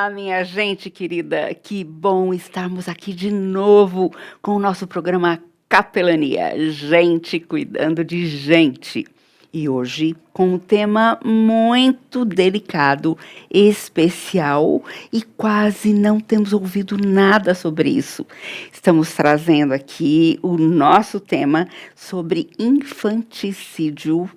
Olá, minha gente querida, que bom estarmos aqui de novo com o nosso programa Capelania, gente cuidando de gente. E hoje com um tema muito delicado, especial e quase não temos ouvido nada sobre isso. Estamos trazendo aqui o nosso tema sobre infanticídio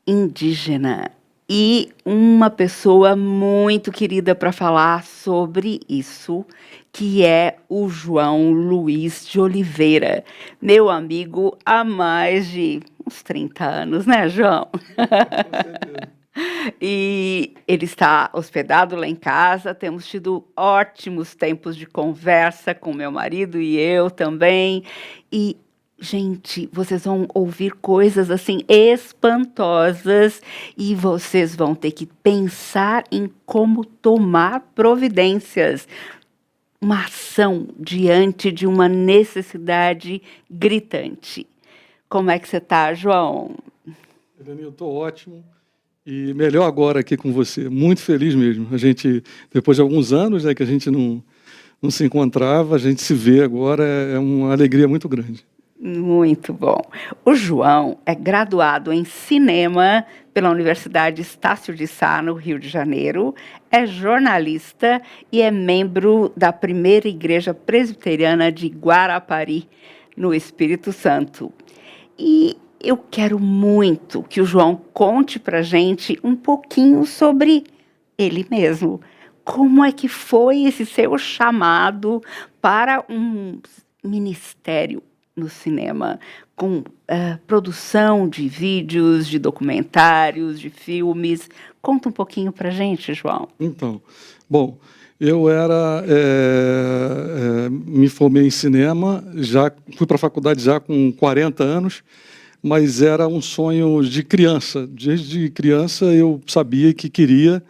indígena. E uma pessoa muito querida para falar sobre isso, que é o João Luiz de Oliveira, meu amigo há mais de uns 30 anos, né, João? Com certeza. E ele está hospedado lá em casa, temos tido ótimos tempos de conversa com meu marido e eu também. E, gente, vocês vão ouvir coisas assim espantosas e vocês vão ter que pensar em como tomar providências, uma ação diante de uma necessidade gritante. Como é que você está, João? Helene, eu estou ótimo e melhor agora aqui com você. Muito feliz mesmo. A gente, depois de alguns anos, né, que a gente não se encontrava, a gente se vê agora, é uma alegria muito grande. Muito bom. O João é graduado em cinema pela Universidade Estácio de Sá, no Rio de Janeiro, é jornalista e é membro da Primeira Igreja Presbiteriana de Guarapari, no Espírito Santo. E eu quero muito que o João conte para a gente um pouquinho sobre ele mesmo. Como é que foi esse seu chamado para um ministério no cinema, com produção de vídeos, de documentários, de filmes? Conta um pouquinho para a gente, João. Então, bom, eu me formei em cinema, já fui para a faculdade já com 40 anos, mas era um sonho de criança. Desde criança eu sabia que queria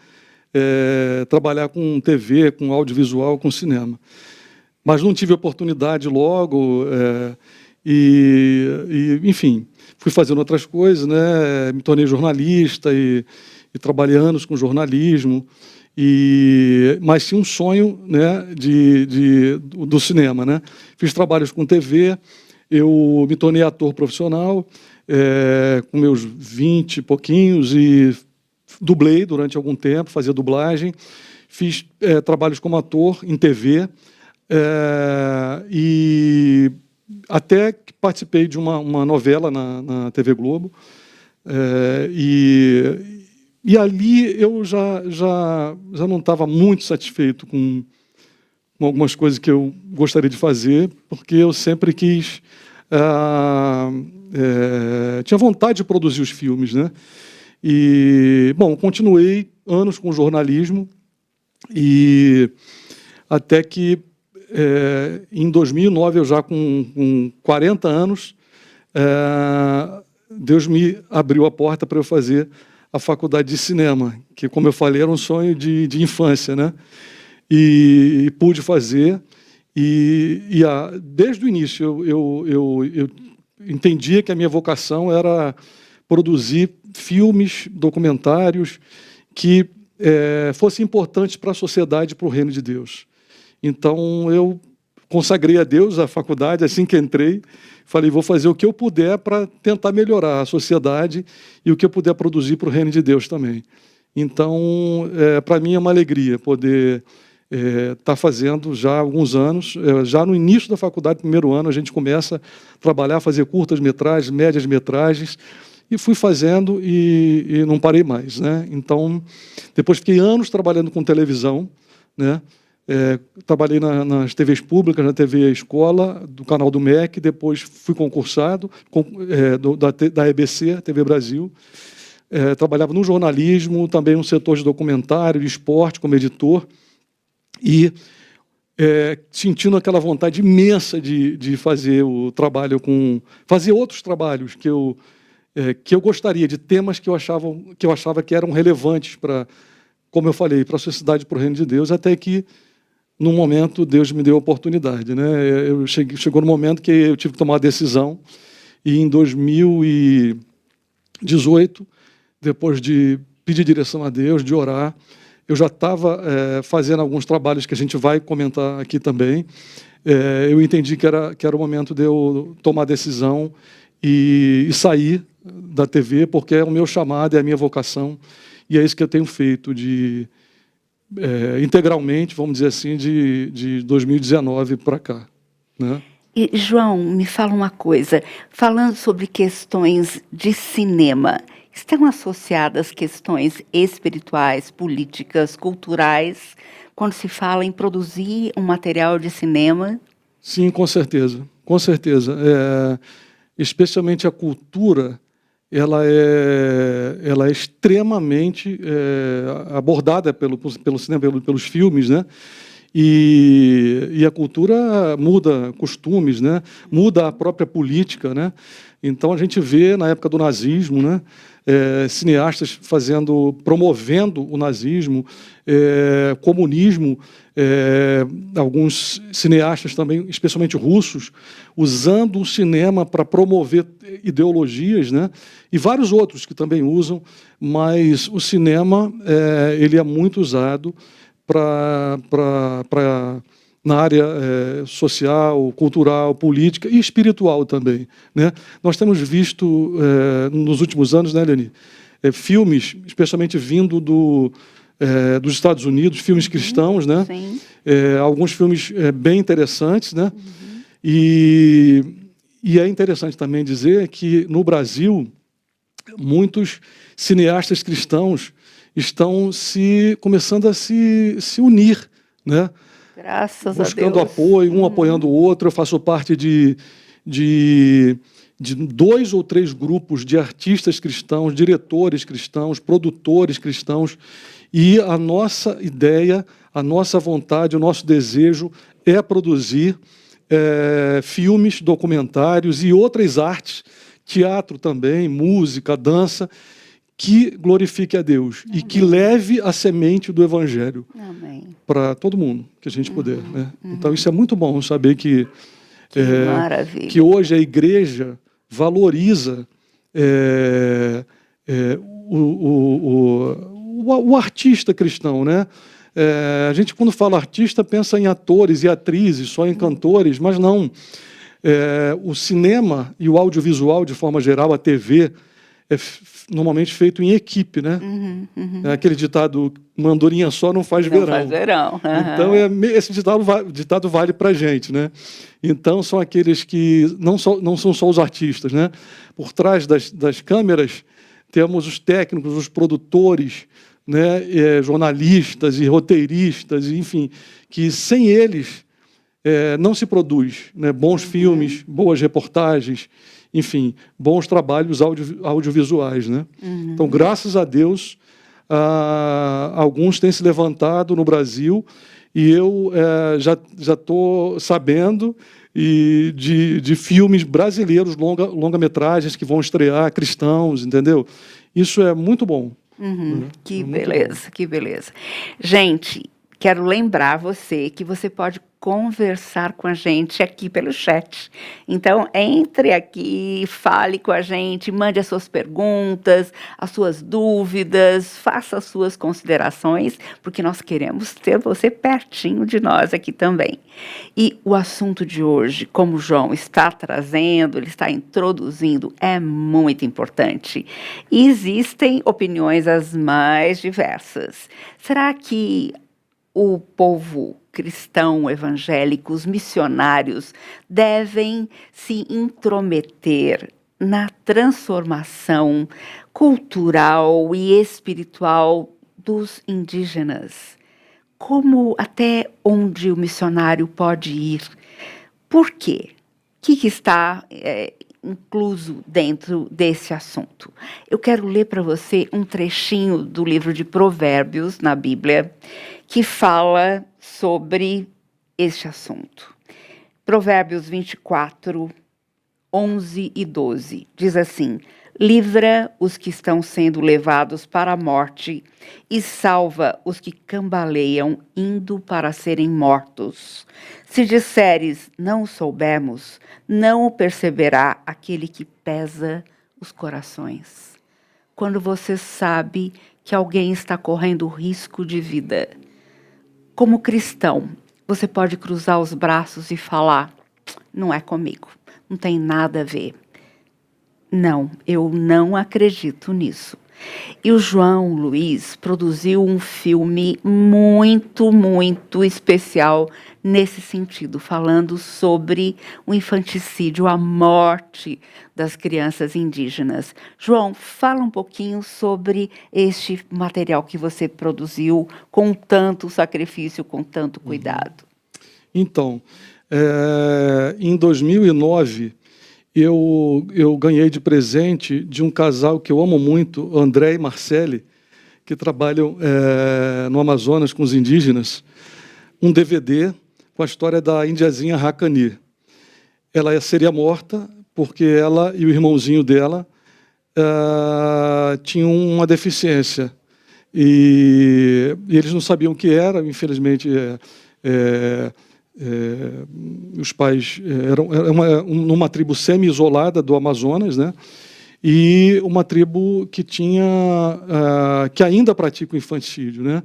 trabalhar com TV, com audiovisual, com cinema. Mas não tive oportunidade logo, enfim, fui fazendo outras coisas, né? Me tornei jornalista e trabalhei anos com jornalismo, mas tinha um sonho, né, do cinema, né? Fiz trabalhos com TV, eu me tornei ator profissional, com meus 20 e pouquinhos, e dublei durante algum tempo, fazia dublagem, fiz trabalhos como ator em TV, e até que participei de uma novela na TV Globo, e ali eu já não estava muito satisfeito com algumas coisas que eu gostaria de fazer, porque eu sempre quis... tinha vontade de produzir os filmes, né? E, bom, continuei anos com jornalismo, e até que em 2009, eu já com 40 anos, Deus me abriu a porta para eu fazer a faculdade de cinema, que, como eu falei, era um sonho de infância, né? E pude fazer, desde o início eu entendia que a minha vocação era produzir filmes, documentários que fossem importantes para a sociedade e para o reino de Deus. Então, eu consagrei a Deus a faculdade, assim que entrei, falei, vou fazer o que eu puder para tentar melhorar a sociedade e o que eu puder produzir para o reino de Deus também. Então, para mim é uma alegria poder estar fazendo já há alguns anos, já no início da faculdade, primeiro ano, a gente começa a trabalhar, fazer curtas-metragens, médias-metragens, e fui fazendo e não parei mais, né? Então, depois fiquei anos trabalhando com televisão, né? Trabalhei nas TVs públicas, na TV Escola, do canal do MEC, depois fui concursado da EBC, TV Brasil. Trabalhava no jornalismo, também no setor de documentário, de esporte, como editor, e sentindo aquela vontade imensa de fazer o trabalho fazer outros trabalhos que eu gostaria, de temas que eu achava que eram relevantes para, como eu falei, para a sociedade e para o reino de Deus, até que num momento, Deus me deu a oportunidade, né? Chegou no momento que eu tive que tomar a decisão, e em 2018, depois de pedir direção a Deus, de orar, eu já estava fazendo alguns trabalhos que a gente vai comentar aqui também. Eu entendi que era o momento de eu tomar decisão e sair da TV, porque é o meu chamado, é a minha vocação, e é isso que eu tenho feito integralmente, vamos dizer assim, de 2019 para cá, né? E, João, me fala uma coisa. Falando sobre questões de cinema, estão associadas questões espirituais, políticas, culturais, quando se fala em produzir um material de cinema? Sim, com certeza, com certeza. Especialmente a cultura, ela é extremamente abordada pelo cinema, pelos filmes, né? E a cultura muda costumes, né? Muda a própria política, né? Então a gente vê na época do nazismo, né? Cineastas promovendo o nazismo, comunismo, alguns cineastas também, especialmente russos, usando o cinema para promover ideologias, né? E vários outros que também usam, mas o cinema ele é muito usado na área social, cultural, política e espiritual também, né? Nós temos visto nos últimos anos, né, Leni, filmes, especialmente vindo dos Estados Unidos, filmes cristãos, né? Sim. Alguns filmes bem interessantes, né? E é interessante também dizer que no Brasil muitos cineastas cristãos estão começando a se unir, né? Graças a Deus. Buscando apoio, um apoiando o outro. Eu faço parte de 2 ou 3 grupos de artistas cristãos, diretores cristãos, produtores cristãos, e a nossa ideia, a nossa vontade, o nosso desejo é produzir filmes, documentários e outras artes, teatro também, música, dança, que glorifique a Deus. Amém. E que leve a semente do Evangelho para todo mundo que a gente puder, né? Então isso é muito bom saber que hoje a igreja valoriza o artista cristão, né? A gente, quando fala artista, pensa em atores e atrizes, só em cantores, mas não. O cinema e o audiovisual, de forma geral, a TV, é normalmente feito em equipe, né? É aquele ditado, uma andorinha só não faz verão. Não faz verão. Então, esse ditado vale para a gente, né? Então, são aqueles que não são só os artistas, né? Por trás das câmeras, temos os técnicos, os produtores, né? Jornalistas e roteiristas, enfim, que sem eles não se produz, né? Bons filmes, boas reportagens, enfim, bons trabalhos audiovisuais, né? Então, graças a Deus, alguns têm se levantado no Brasil e eu já estou sabendo de filmes brasileiros, longa-metragens que vão estrear, cristãos, entendeu? Isso é muito bom. Que beleza, que beleza. Gente, quero lembrar você que você pode conversar com a gente aqui pelo chat. Então, entre aqui, fale com a gente, mande as suas perguntas, as suas dúvidas, faça as suas considerações, porque nós queremos ter você pertinho de nós aqui também. E o assunto de hoje, como o João está trazendo, ele está introduzindo, é muito importante. E existem opiniões as mais diversas. Será que o povo cristão, evangélico, os missionários devem se intrometer na transformação cultural e espiritual dos indígenas? Até onde o missionário pode ir? Por quê? O que está incluso dentro desse assunto? Eu quero ler para você um trechinho do livro de Provérbios, na Bíblia, que fala sobre este assunto. Provérbios 24, 11 e 12. Diz assim: livra os que estão sendo levados para a morte e salva os que cambaleiam indo para serem mortos. Se disseres, não soubemos, não o perceberá aquele que pesa os corações. quando você sabe que alguém está correndo risco de vida? Como cristão, você pode cruzar os braços e falar: não é comigo, não tem nada a ver. Não, eu não acredito nisso. E o João Luiz produziu um filme muito, muito especial nesse sentido, falando sobre o infanticídio, a morte das crianças indígenas. João, fala um pouquinho sobre este material que você produziu com tanto sacrifício, com tanto cuidado. Então, em 2009, eu ganhei de presente de um casal que eu amo muito, André e Marcele, que trabalham no Amazonas com os indígenas, um DVD com a história da indiazinha Hakani. Ela seria morta porque ela e o irmãozinho dela tinham uma deficiência. E eles não sabiam o que era, infelizmente. Os pais eram numa tribo semi-isolada do Amazonas, né? E uma tribo que que ainda pratica o infanticídio, né?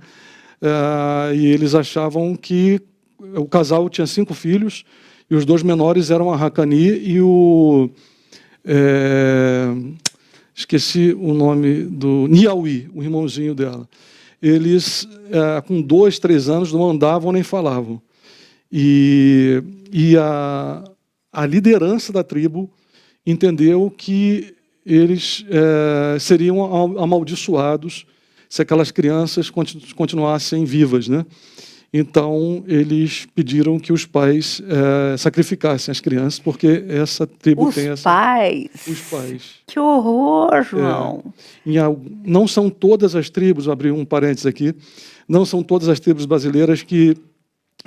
E eles achavam que o casal tinha 5 filhos e os 2 menores eram a Hakani e esqueci o nome do Niauí, o irmãozinho dela. Eles, com 2, 3 anos, não andavam nem falavam. E a liderança da tribo entendeu que eles seriam amaldiçoados se aquelas crianças continuassem vivas, né? Então, eles pediram que os pais sacrificassem as crianças, porque essa tribo tem essa... Os pais. Que horror, João! Não são todas as tribos, vou abrir um parênteses aqui, não são todas as tribos brasileiras que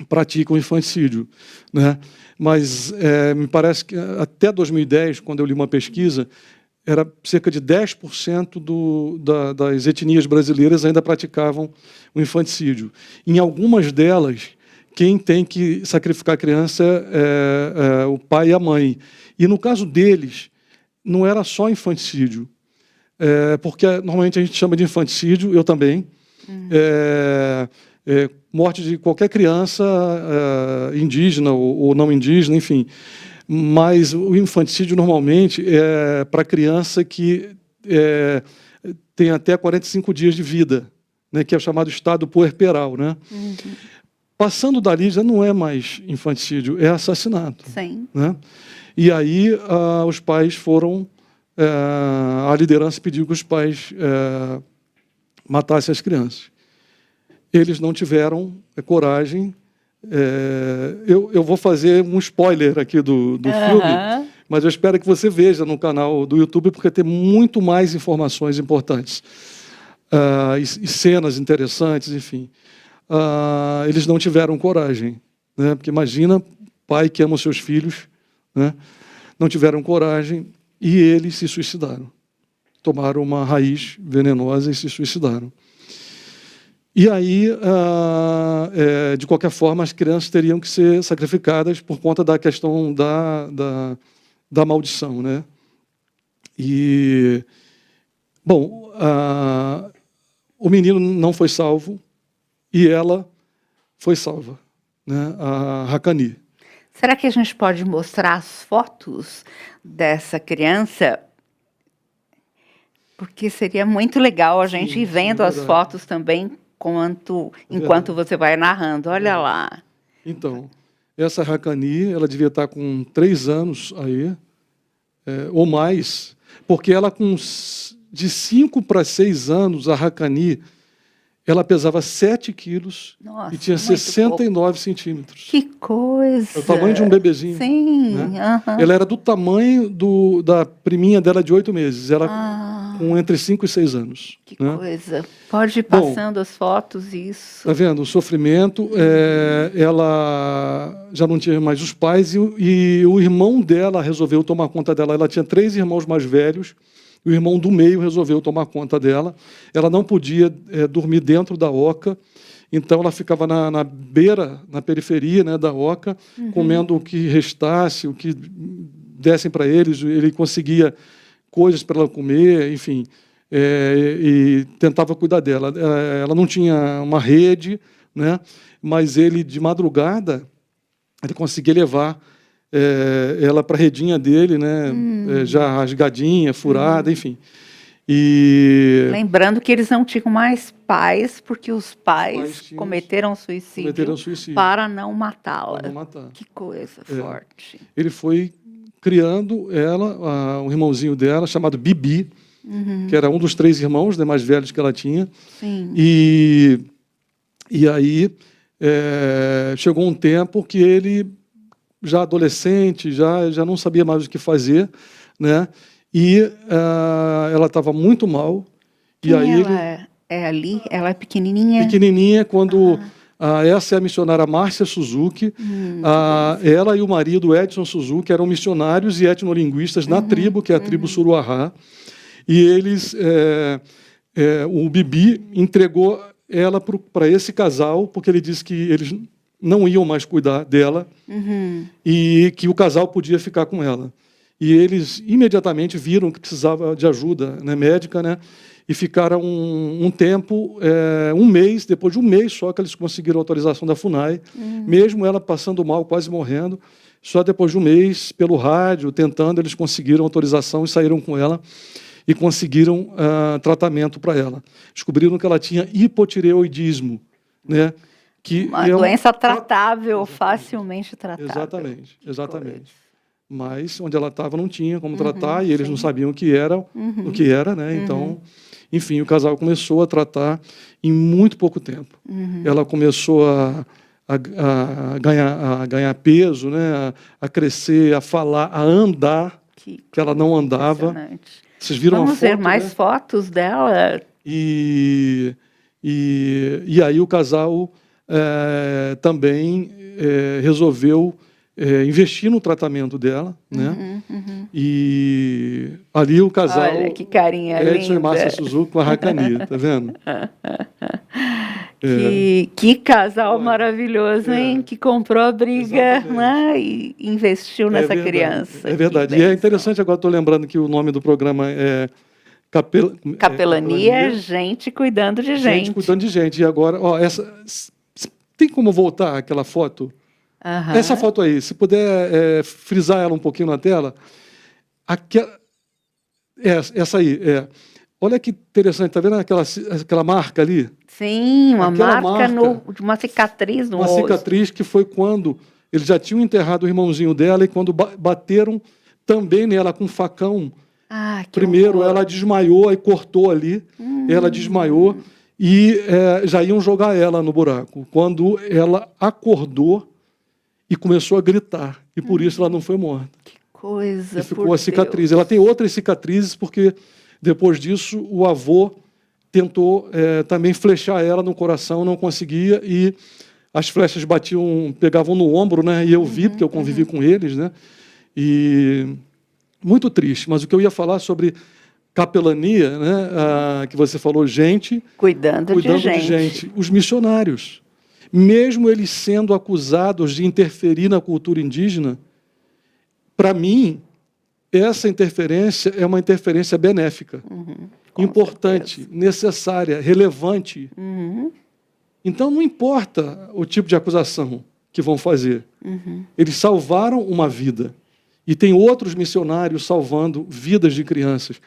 praticam infanticídio, né? Mas me parece que até 2010, quando eu li uma pesquisa, era cerca de 10% das etnias brasileiras ainda praticavam o infanticídio. Em algumas delas, quem tem que sacrificar a criança é o pai e a mãe. E no caso deles, não era só infanticídio, porque normalmente a gente chama de infanticídio, eu também, morte de qualquer criança indígena ou não indígena, enfim. Mas o infanticídio normalmente é para criança que tem até 45 dias de vida, né, que é o chamado estado puerperal, né? Uhum. Passando dali já não é mais infanticídio, é assassinato. Sim. Né? E aí os pais foram, a liderança pediu que os pais matassem as crianças. Eles não tiveram coragem. Eu vou fazer um spoiler aqui do filme, mas eu espero que você veja no canal do YouTube, porque tem muito mais informações importantes e cenas interessantes, enfim. Eles não tiveram coragem, né? Porque imagina, pai que ama os seus filhos, né? Não tiveram coragem e eles se suicidaram. Tomaram uma raiz venenosa e se suicidaram. E aí, de qualquer forma, as crianças teriam que ser sacrificadas por conta da questão da maldição, né? E, bom, o menino não foi salvo e ela foi salva, né? A Hakani. Será que a gente pode mostrar as fotos dessa criança? Porque seria muito legal a gente ir vendo as fotos também enquanto você vai narrando. Olha lá. Então, essa Hakani, ela devia estar com 3 anos aí, ou mais, porque ela de 5 para 6 anos, a Hakani, ela pesava 7 quilos. Nossa, e tinha 69 centímetros. Que coisa! É o tamanho de um bebezinho. Sim. Né? Ela era do tamanho da priminha dela de 8 meses. Ela com entre 5 e 6 anos. Que coisa. Pode ir passando as fotos, isso. Está vendo? O sofrimento. Ela já não tinha mais os pais e o irmão dela resolveu tomar conta dela. Ela tinha 3 irmãos mais velhos. O irmão do meio resolveu tomar conta dela. Ela não podia dormir dentro da oca, então ela ficava na beira, na periferia, né, da oca, comendo o que restasse, o que dessem para eles. Ele conseguia coisas para ela comer, enfim. e tentava cuidar dela. Ela não tinha uma rede, né? Mas ele, de madrugada, ele conseguia levar ela para a redinha dele, né? Já rasgadinha, furada, enfim. E lembrando que eles não tinham mais pais, porque os pais cometeram suicídio para não matá-la. Para não matar. Que coisa forte. Ele foi criando ela, o irmãozinho dela, chamado Bibi, que era um dos 3 irmãos, né, mais velhos que ela tinha. Sim. E aí chegou um tempo que ele, já adolescente, já não sabia mais o que fazer, né? E ela estava muito mal. Quem aí ela é ali? Ela é pequenininha? Pequenininha, quando essa é a missionária Márcia Suzuki. Ela e o marido Edson Suzuki eram missionários e etnolinguistas na tribo, que é a tribo Suruahá. E eles, o Bibi entregou ela para esse casal, porque ele disse que eles não iam mais cuidar dela e que o casal podia ficar com ela. E eles imediatamente viram que precisava de ajuda, né, médica, né, e ficaram um tempo, um mês, depois de um mês só que eles conseguiram a autorização da FUNAI, mesmo ela passando mal, quase morrendo, só depois de um mês, pelo rádio, tentando, eles conseguiram autorização e saíram com ela e conseguiram tratamento para ela. Descobriram que ela tinha hipotireoidismo, né, que uma doença tratável, facilmente tratável. Exatamente. Mas onde ela estava não tinha como tratar e eles não sabiam o que era, né? Então, enfim, o casal começou a tratar em muito pouco tempo. Ela começou a ganhar peso, né? A crescer, a falar, a andar, que ela não andava. Vocês viram Vamos a foto, ver mais, né, fotos dela. E aí o casal também resolveu investir no tratamento dela, né? E ali o casal... Olha que carinha linda. Edson e Márcia Suzuki com a Hakani, tá vendo? Que casal maravilhoso, hein? Que comprou a briga, né? E investiu nessa criança. É verdade. E é interessante, agora estou lembrando que o nome do programa é Capelania, gente cuidando de gente. Gente cuidando de gente. E agora, tem como voltar aquela foto? Essa foto aí, se puder frisar ela um pouquinho na tela. Essa aí, olha que interessante, tá vendo aquela marca ali? Sim, uma marca de uma cicatriz no rosto. Uma cicatriz que foi quando eles já tinham enterrado o irmãozinho dela e quando bateram também nela com um facão. Primeiro ela desmaiou, aí cortou ali, ela desmaiou e já iam jogar ela no buraco. Quando ela acordou e começou a gritar, e por isso ela não foi morta. Que coisa, e ficou a cicatriz. Ela tem outras cicatrizes, porque depois disso o avô tentou também flechar ela no coração, não conseguia, e as flechas pegavam no ombro, né? E eu vi, porque eu convivi com eles, né? E muito triste. Mas o que eu ia falar sobre capelania, né? Que você falou, gente... Cuidando de gente. Os missionários. Mesmo eles sendo acusados de interferir na cultura indígena, para mim, essa interferência é uma interferência benéfica, importante, necessária, relevante. Então, não importa o tipo de acusação que vão fazer. Eles salvaram uma vida. E tem outros missionários salvando vidas de crianças.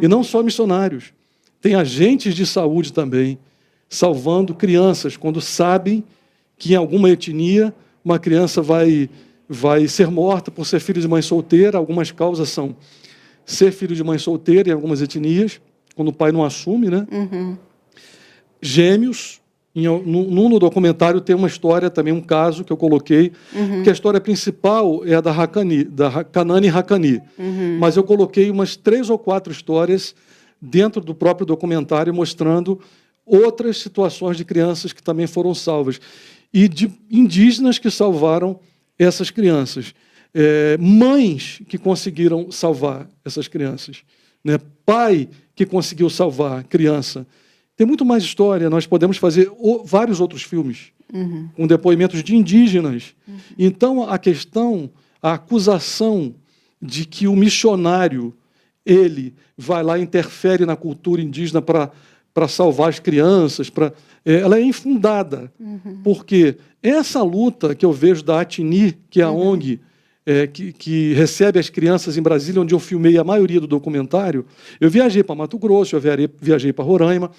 E não só missionários. Tem agentes de saúde também, salvando crianças, quando sabem que em alguma etnia uma criança vai ser morta por ser filho de mãe solteira. Algumas causas são ser filho de mãe solteira em algumas etnias, quando o pai não assume, né? Gêmeos. No documentário tem uma história, também um caso que eu coloquei, que a história principal é a da Kanani Hakani. Mas eu coloquei umas 3 ou 4 histórias dentro do próprio documentário, mostrando outras situações de crianças que também foram salvas. E de indígenas que salvaram essas crianças. Mães que conseguiram salvar essas crianças. Né? Pai que conseguiu salvar criança. Tem muito mais história. Nós podemos fazer vários outros filmes com depoimentos de indígenas. Então, a acusação de que o missionário ele vai lá e interfere na cultura indígena para salvar as crianças, ela é infundada, porque essa luta que eu vejo da Atini, que é a ONG que recebe as crianças em Brasília, onde eu filmei a maioria do documentário, eu viajei para Mato Grosso, eu viajei para Roraima,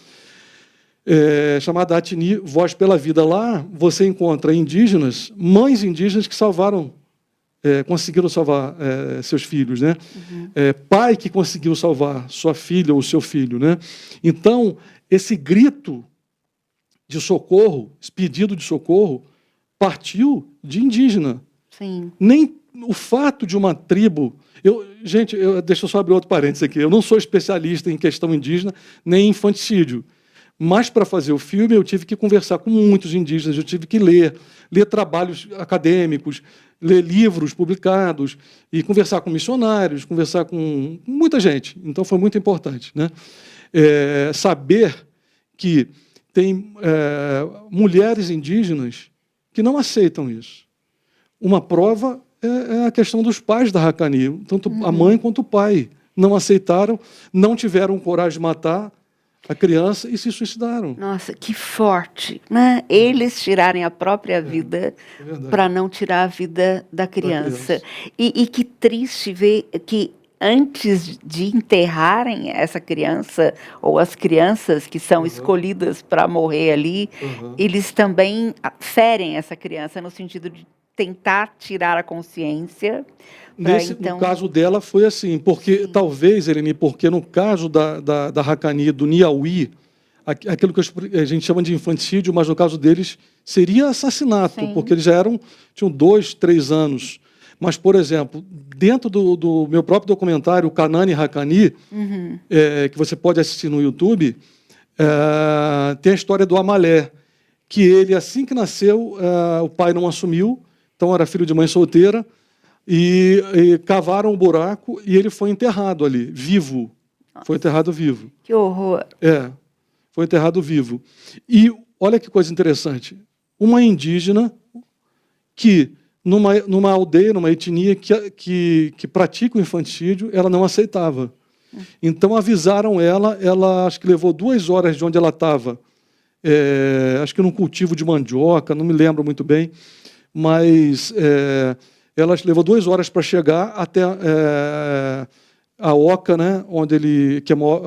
chamada Atini, Voz pela Vida. Lá você encontra indígenas, mães indígenas que salvaram, conseguiram salvar seus filhos, né? Pai que conseguiu salvar sua filha ou seu filho, né? Então, esse grito de socorro, esse pedido de socorro, partiu de indígena. Sim. Nem o fato de uma tribo... Gente, deixa eu só abrir outro parênteses aqui. Eu não sou especialista em questão indígena, nem em infanticídio. Mas, para fazer o filme, eu tive que conversar com muitos indígenas, eu tive que ler trabalhos acadêmicos, ler livros publicados, e conversar com missionários, conversar com muita gente. Então, foi muito importante, né? Saber que tem mulheres indígenas que não aceitam isso. Uma prova é a questão dos pais da Hakani, tanto a mãe quanto o pai. Não aceitaram, não tiveram coragem de matar a criança e se suicidaram. Nossa, que forte, né? Eles tirarem a própria vida para não tirar a vida da criança. E que triste ver que antes de enterrarem essa criança, ou as crianças que são escolhidas para morrer ali, eles também ferem essa criança no sentido de tentar tirar a consciência. No caso dela foi assim, porque talvez, Eleni, porque no caso da Hakani, do Niauí, aquilo que a gente chama de infanticídio, mas no caso deles seria assassinato, porque eles tinham 2, 3 anos. Mas, por exemplo, dentro do meu próprio documentário, o Kanani Hakani, que você pode assistir no YouTube, tem a história do Amalé, que ele, assim que nasceu, o pai não assumiu, então era filho de mãe solteira, e cavaram um buraco e ele foi enterrado ali, vivo. Nossa. Foi enterrado vivo. Que horror! Foi enterrado vivo. E olha que coisa interessante, uma indígena que, numa aldeia, numa etnia que pratica o infanticídio, ela não aceitava. Então avisaram ela acho que levou 2 horas de onde ela estava, acho que num cultivo de mandioca, não me lembro muito bem, mas ela levou 2 horas para chegar até a oca, né,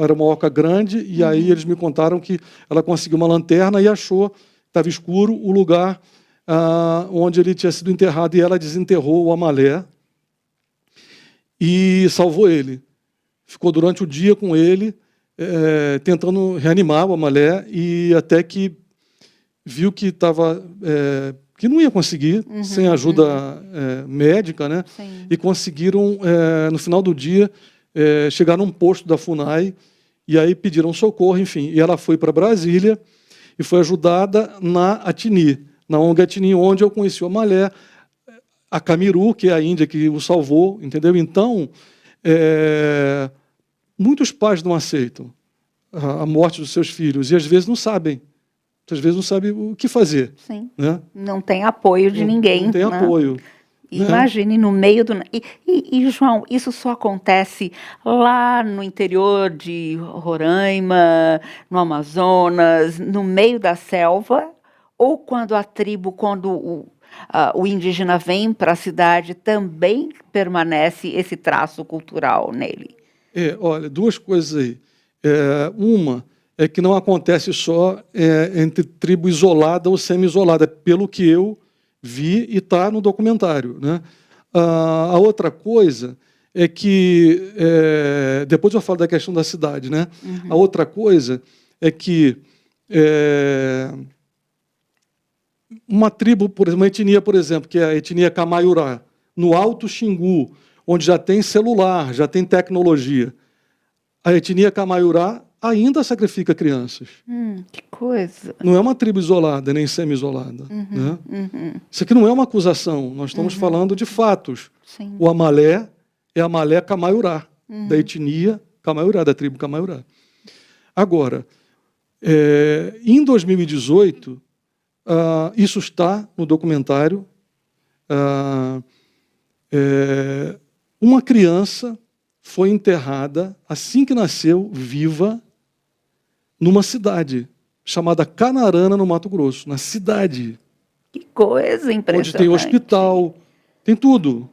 era uma oca grande, e aí eles me contaram que ela conseguiu uma lanterna e achou, estava escuro, o lugar onde ele tinha sido enterrado, e ela desenterrou o Amalé e salvou ele. Ficou durante o dia com ele, tentando reanimar o Amalé, e até que viu que que não ia conseguir, sem ajuda médica, né? Sim. E conseguiram, no final do dia, chegar num posto da FUNAI, e aí pediram socorro, enfim. E ela foi para Brasília e foi ajudada na Atini, na ONG Atini, onde eu conheci o Amalé, a Camiru, que é a índia que o salvou, entendeu? Então, muitos pais não aceitam a morte dos seus filhos, e às vezes não sabem. Às vezes não sabe o que fazer. Sim. Né? Não tem apoio de ninguém. Não tem apoio. Imagine, no meio do... E, João, isso só acontece lá no interior de Roraima, no Amazonas, no meio da selva, ou quando a tribo, quando o indígena vem para a cidade, também permanece esse traço cultural nele? Olha, 2 coisas aí. Uma é que não acontece só entre tribo isolada ou semi-isolada, pelo que eu vi e está no documentário. Né? A outra coisa é que, depois eu falo da questão da cidade, né? A outra coisa é que uma tribo, por exemplo, uma etnia, por exemplo, que é a etnia Camaiurá, no Alto Xingu, onde já tem celular, já tem tecnologia, a etnia Camaiurá ainda sacrifica crianças. Que coisa. Não é uma tribo isolada, nem semi-isolada. Né? Isso aqui não é uma acusação, nós estamos falando de fatos. Sim. O Amalé é Amalé Camaiurá, da etnia Camaiurá, da tribo Camaiurá. Agora, em 2018, isso está no documentário, uma criança foi enterrada, assim que nasceu, viva, numa cidade chamada Canarana, no Mato Grosso, na cidade. Que coisa impressionante. Onde tem hospital, tem tudo.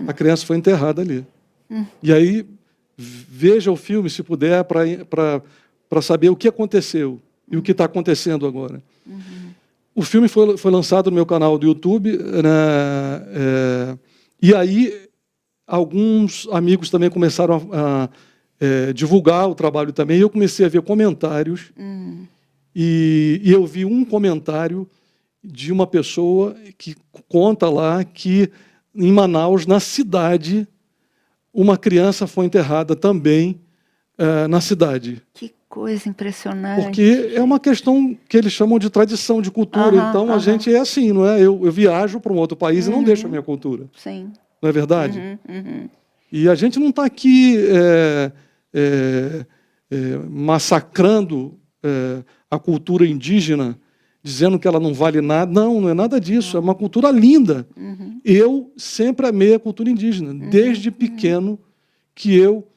A criança foi enterrada ali. E aí, veja o filme, se puder, para saber o que aconteceu e o que está acontecendo agora. O filme foi lançado no meu canal do YouTube, né, e aí alguns amigos também começaram a divulgar o trabalho também, e eu comecei a ver comentários, e eu vi um comentário de uma pessoa que conta lá que em Manaus, na cidade, uma criança foi enterrada também na cidade. Que coisa impressionante. Porque é uma questão que eles chamam de tradição, de cultura. Então, a gente é assim, não é? Eu viajo para um outro país e não deixo a minha cultura. Sim. Não é verdade? E a gente não está aqui massacrando a cultura indígena, dizendo que ela não vale nada. Não, não é nada disso. É uma cultura linda. Eu sempre amei a cultura indígena, desde pequeno, que eu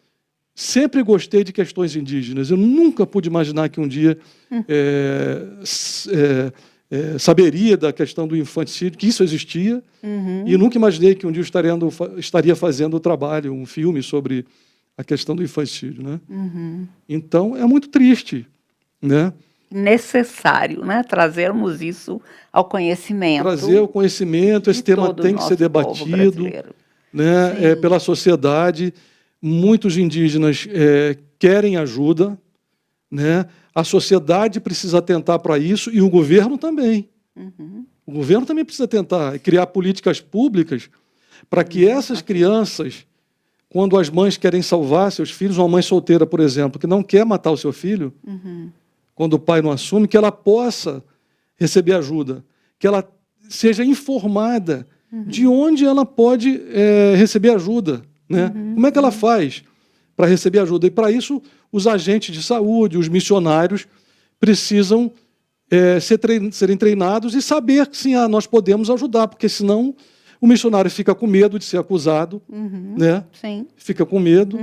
sempre gostei de questões indígenas. Eu nunca pude imaginar que um dia saberia da questão do infanticídio, que isso existia, e nunca imaginei que um dia eu estaria fazendo o trabalho, um filme sobre a questão do infanticídio, né? Então, é muito triste, né? Necessário, né? Trazermos isso ao conhecimento. Trazer o conhecimento, esse tema tem que ser debatido, né, pela sociedade. Muitos indígenas querem ajuda, né? A sociedade precisa atentar para isso e o governo também. O governo também precisa tentar criar políticas públicas para que essas crianças, quando as mães querem salvar seus filhos, uma mãe solteira, por exemplo, que não quer matar o seu filho, quando o pai não assume, que ela possa receber ajuda, que ela seja informada de onde ela pode receber ajuda, né? Como é que ela faz para receber ajuda? E, para isso, os agentes de saúde, os missionários, precisam serem treinados e saber que, sim, nós podemos ajudar, porque, senão, o missionário fica com medo de ser acusado, né? Sim. Fica com medo.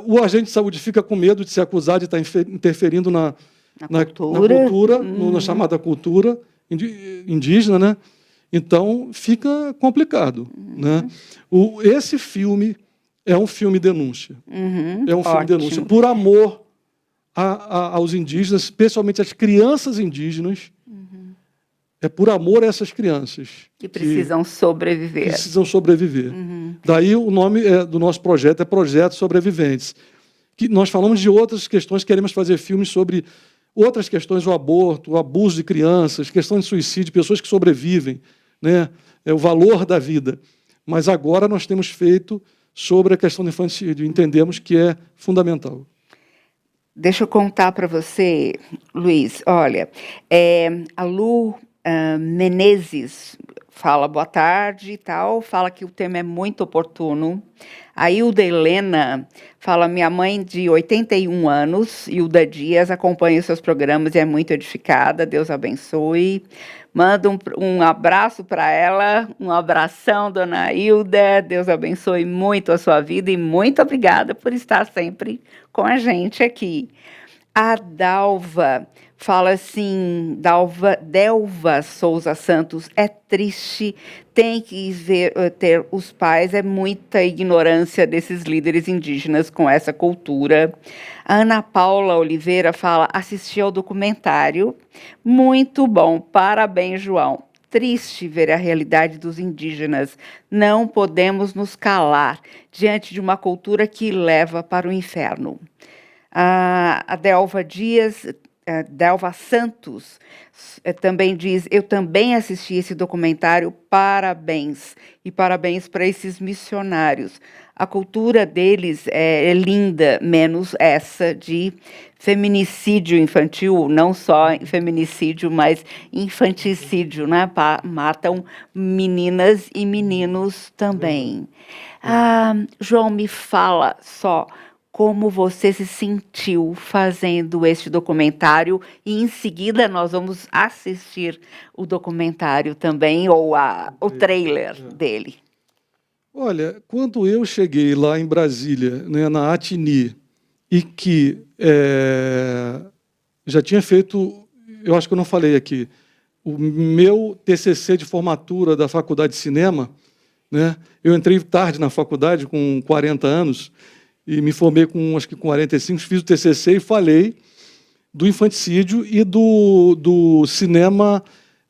O agente de saúde fica com medo de ser acusado de estar interferindo na cultura, na chamada cultura indígena, né? Então, fica complicado, né? Esse filme é um filme denúncia. É um filme denúncia por amor aos indígenas, especialmente às crianças indígenas. É por amor a essas crianças. Que precisam sobreviver. Precisam sobreviver. Daí o nome do nosso projeto é Projeto Sobreviventes. Que nós falamos de outras questões, queremos fazer filmes sobre outras questões, o aborto, o abuso de crianças, questões de suicídio, pessoas que sobrevivem, né? O valor da vida. Mas agora nós temos feito sobre a questão do infanticídio. Entendemos que é fundamental. Deixa eu contar para você, Luiz. Olha, a Lu Menezes fala boa tarde e tal, fala que o tema é muito oportuno. A Hilda Helena fala: minha mãe de 81 anos, Hilda Dias, acompanha os seus programas e é muito edificada, Deus abençoe. Manda um abraço para ela, um abração, dona Hilda, Deus abençoe muito a sua vida e muito obrigada por estar sempre com a gente aqui. A Dalva fala assim, Delva Souza Santos, é triste, tem que ter os pais, é muita ignorância desses líderes indígenas com essa cultura. A Ana Paula Oliveira fala: assisti ao documentário, muito bom, parabéns, João. Triste ver a realidade dos indígenas, não podemos nos calar diante de uma cultura que leva para o inferno. A Delva Santos também diz: eu também assisti esse documentário, parabéns, e parabéns para esses missionários. A cultura deles é linda, menos essa de feminicídio infantil, não só feminicídio, mas infanticídio, né? Matam meninas e meninos também. João, me fala só como você se sentiu fazendo este documentário, e em seguida nós vamos assistir o documentário também, ou o trailer dele. Olha, quando eu cheguei lá em Brasília, né, na Atini, e que já tinha feito, eu acho que eu não falei aqui, o meu TCC de formatura da Faculdade de Cinema, né, eu entrei tarde na faculdade, com 40 anos, e me formei com, acho que com 45, fiz o TCC e falei do infanticídio e do cinema,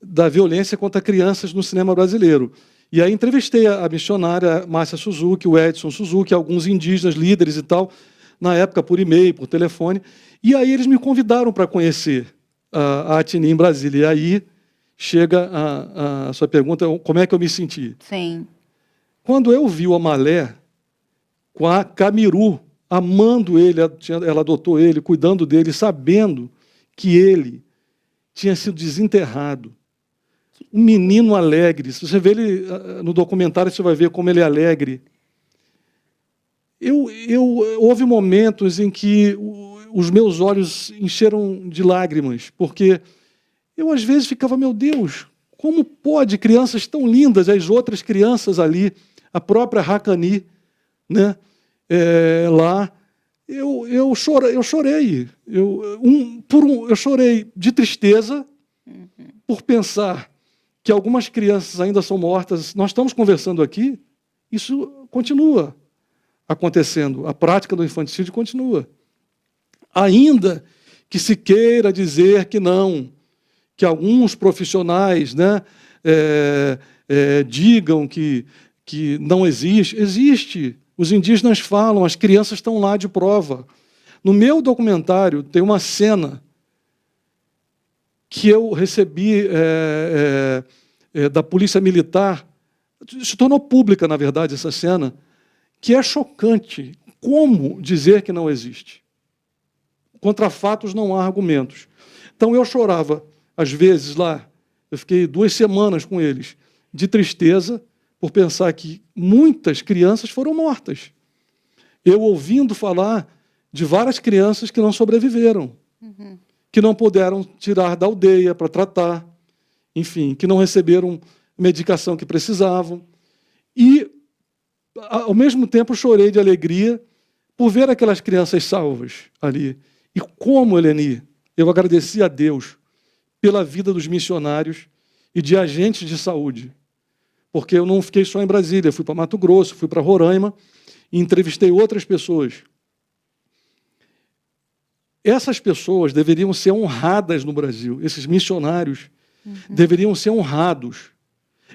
da violência contra crianças no cinema brasileiro. E aí entrevistei a missionária Márcia Suzuki, o Edson Suzuki, alguns indígenas, líderes e tal, na época por e-mail, por telefone. E aí eles me convidaram para conhecer a Atini em Brasília. E aí chega a sua pergunta, como é que eu me senti? Sim. Quando eu vi o Amalé com a Camiru, amando ele, ela adotou ele, cuidando dele, sabendo que ele tinha sido desenterrado. Um menino alegre. Se você vê ele no documentário, você vai ver como ele é alegre. Houve momentos em que os meus olhos encheram de lágrimas, porque eu, às vezes, ficava, meu Deus, como pode crianças tão lindas, as outras crianças ali, a própria Hakani, né, lá, eu chorei. Eu chorei de tristeza por pensar que algumas crianças ainda são mortas. Nós estamos conversando aqui, isso continua acontecendo, a prática do infanticídio continua. Ainda que se queira dizer que não, que alguns profissionais, né, digam que não existe. Existe. Os indígenas falam, as crianças estão lá de prova. No meu documentário tem uma cena que eu recebi da Polícia Militar, se tornou pública, na verdade, essa cena, que é chocante. Como dizer que não existe? Contra fatos não há argumentos. Então eu chorava, às vezes, lá, eu fiquei 2 semanas com eles, de tristeza, por pensar que muitas crianças foram mortas. Eu ouvindo falar de várias crianças que não sobreviveram, que não puderam tirar da aldeia para tratar, enfim, que não receberam medicação que precisavam. E, ao mesmo tempo, chorei de alegria por ver aquelas crianças salvas ali. E como, Eleni, eu agradeci a Deus pela vida dos missionários e de agentes de saúde, porque eu não fiquei só em Brasília, fui para Mato Grosso, fui para Roraima e entrevistei outras pessoas. Essas pessoas deveriam ser honradas no Brasil, esses missionários deveriam ser honrados.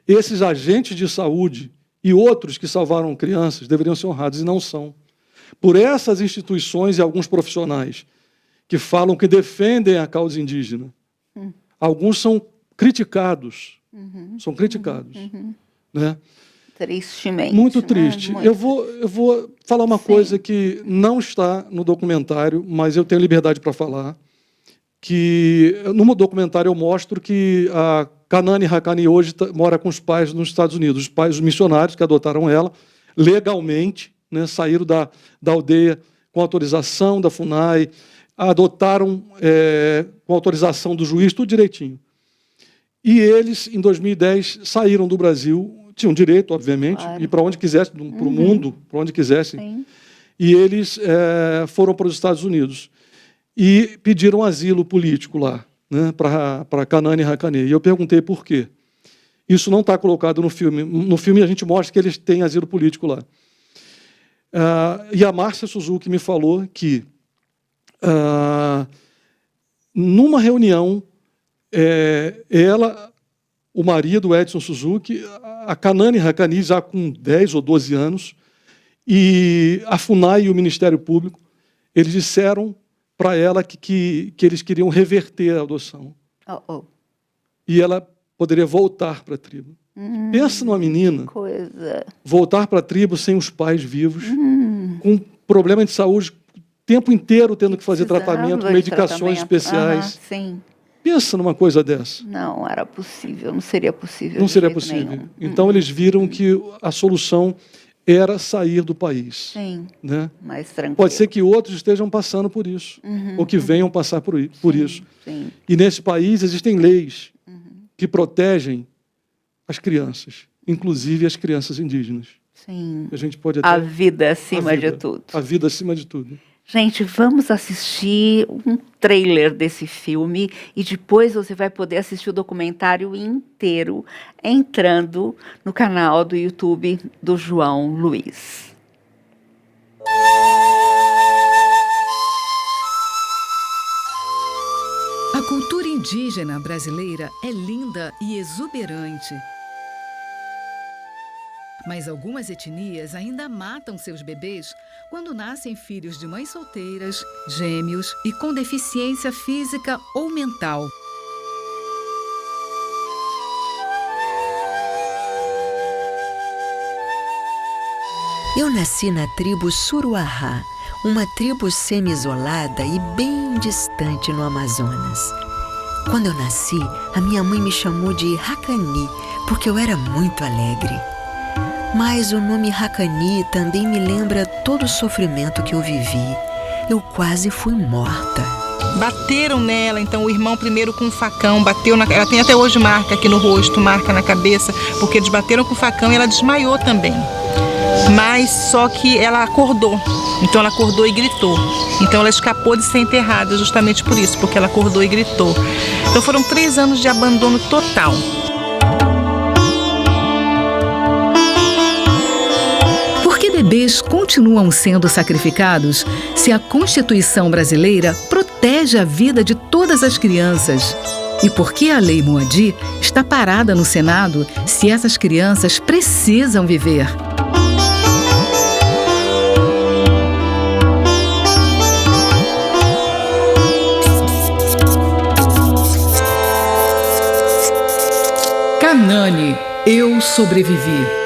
Esses agentes de saúde e outros que salvaram crianças deveriam ser honrados, e não são. Por essas instituições e alguns profissionais que falam que defendem a causa indígena. Alguns são criticados. São criticados. Né? Tristemente. Muito triste. Muito. Eu vou falar uma coisa que não está no documentário, mas eu tenho liberdade para falar. Que no documentário eu mostro que a Kanani Hakani hoje mora com os pais nos Estados Unidos. Os pais, os missionários que adotaram ela, legalmente, né, saíram da aldeia com autorização da FUNAI, adotaram com autorização do juiz, tudo direitinho. E eles, em 2010, saíram do Brasil, tinham direito, obviamente, Claro. ir para onde quisessem, para o mundo, para onde quisessem. Sim. E eles foram para os Estados Unidos e pediram asilo político lá, né, para Kanani Hakani. E eu perguntei por quê. Isso não está colocado no filme. No filme a gente mostra que eles têm asilo político lá. E a Márcia Suzuki me falou que, numa reunião, ela, o marido, Edson Suzuki, a Kanani Hakani, já com 10 ou 12 anos, e a FUNAI e o Ministério Público, eles disseram para ela que eles queriam reverter a adoção. E ela poderia voltar para a tribo. Pensa numa menina Coisa. voltar para a tribo sem os pais vivos, com problema de saúde, o tempo inteiro tendo que fazer tratamento, medicações especiais. Sim. Pensa numa coisa dessa. Não era possível, não seria possível. Não de seria jeito possível. nenhum. Então eles viram que a solução era sair do país. Sim, Né? mais tranquilo. Pode ser que outros estejam passando por isso, ou que venham passar por isso. Sim. E nesse país existem leis que protegem as crianças, inclusive as crianças indígenas. Sim. A gente pode até... A vida acima de tudo. A vida acima de tudo. Gente, vamos assistir um trailer desse filme e depois você vai poder assistir o documentário inteiro entrando no canal do YouTube do João Luiz. A cultura indígena brasileira é linda e exuberante. Mas algumas etnias ainda matam seus bebês quando nascem filhos de mães solteiras, gêmeos e com deficiência física ou mental. Eu nasci na tribo Suruahá, uma tribo semi-isolada e bem distante no Amazonas. Quando eu nasci, a minha mãe me chamou de Hakani, porque eu era muito alegre. Mas o nome Hakani também me lembra todo o sofrimento que eu vivi. Eu quase fui morta. Bateram nela, então o irmão primeiro com um facão, bateu na... Ela tem até hoje marca aqui no rosto, marca na cabeça, porque eles bateram com o facão e ela desmaiou também. Mas só que ela acordou, então ela acordou e gritou. Então ela escapou de ser enterrada justamente por isso, porque ela acordou e gritou. Então foram 3 anos de abandono total. Bebês continuam sendo sacrificados se a Constituição brasileira protege a vida de todas as crianças? E por que a Lei Moadi está parada no Senado se essas crianças precisam viver? Kanani, Eu Sobrevivi.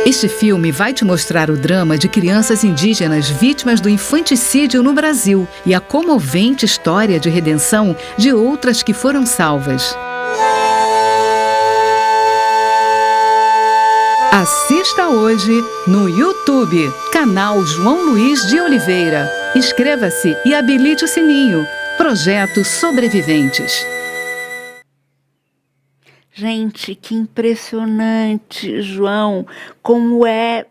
Este filme vai te mostrar o drama de crianças indígenas vítimas do infanticídio no Brasil e a comovente história de redenção de outras que foram salvas. Assista hoje no YouTube, canal João Luiz de Oliveira. Inscreva-se e habilite o sininho. Projeto Sobreviventes. Gente, que impressionante, João, como é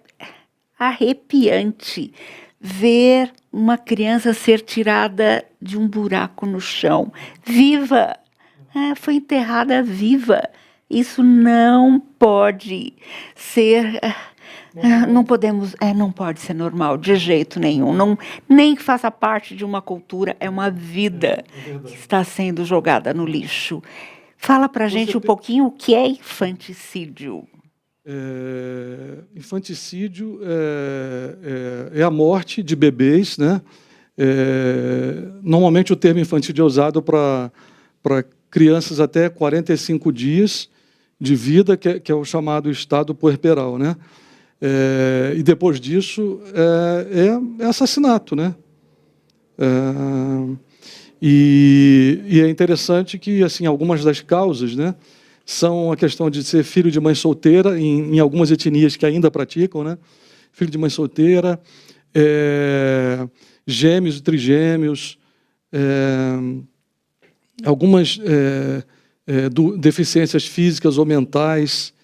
arrepiante ver uma criança ser tirada de um buraco no chão, viva, foi enterrada viva. Isso não pode ser, não pode ser normal de jeito nenhum, nem que faça parte de uma cultura, é uma vida que está sendo jogada no lixo. Fala para a gente um pouquinho o que é infanticídio. Infanticídio é a morte de bebês, né? Normalmente o termo infanticídio é usado para crianças até 45 dias de vida, que é o chamado estado puerperal, né? E depois disso é assassinato, né? E é interessante que assim, algumas das causas, né, são a questão de ser filho de mãe solteira, em algumas etnias que ainda praticam, né, filho de mãe solteira, gêmeos e trigêmeos, algumas deficiências físicas ou mentais.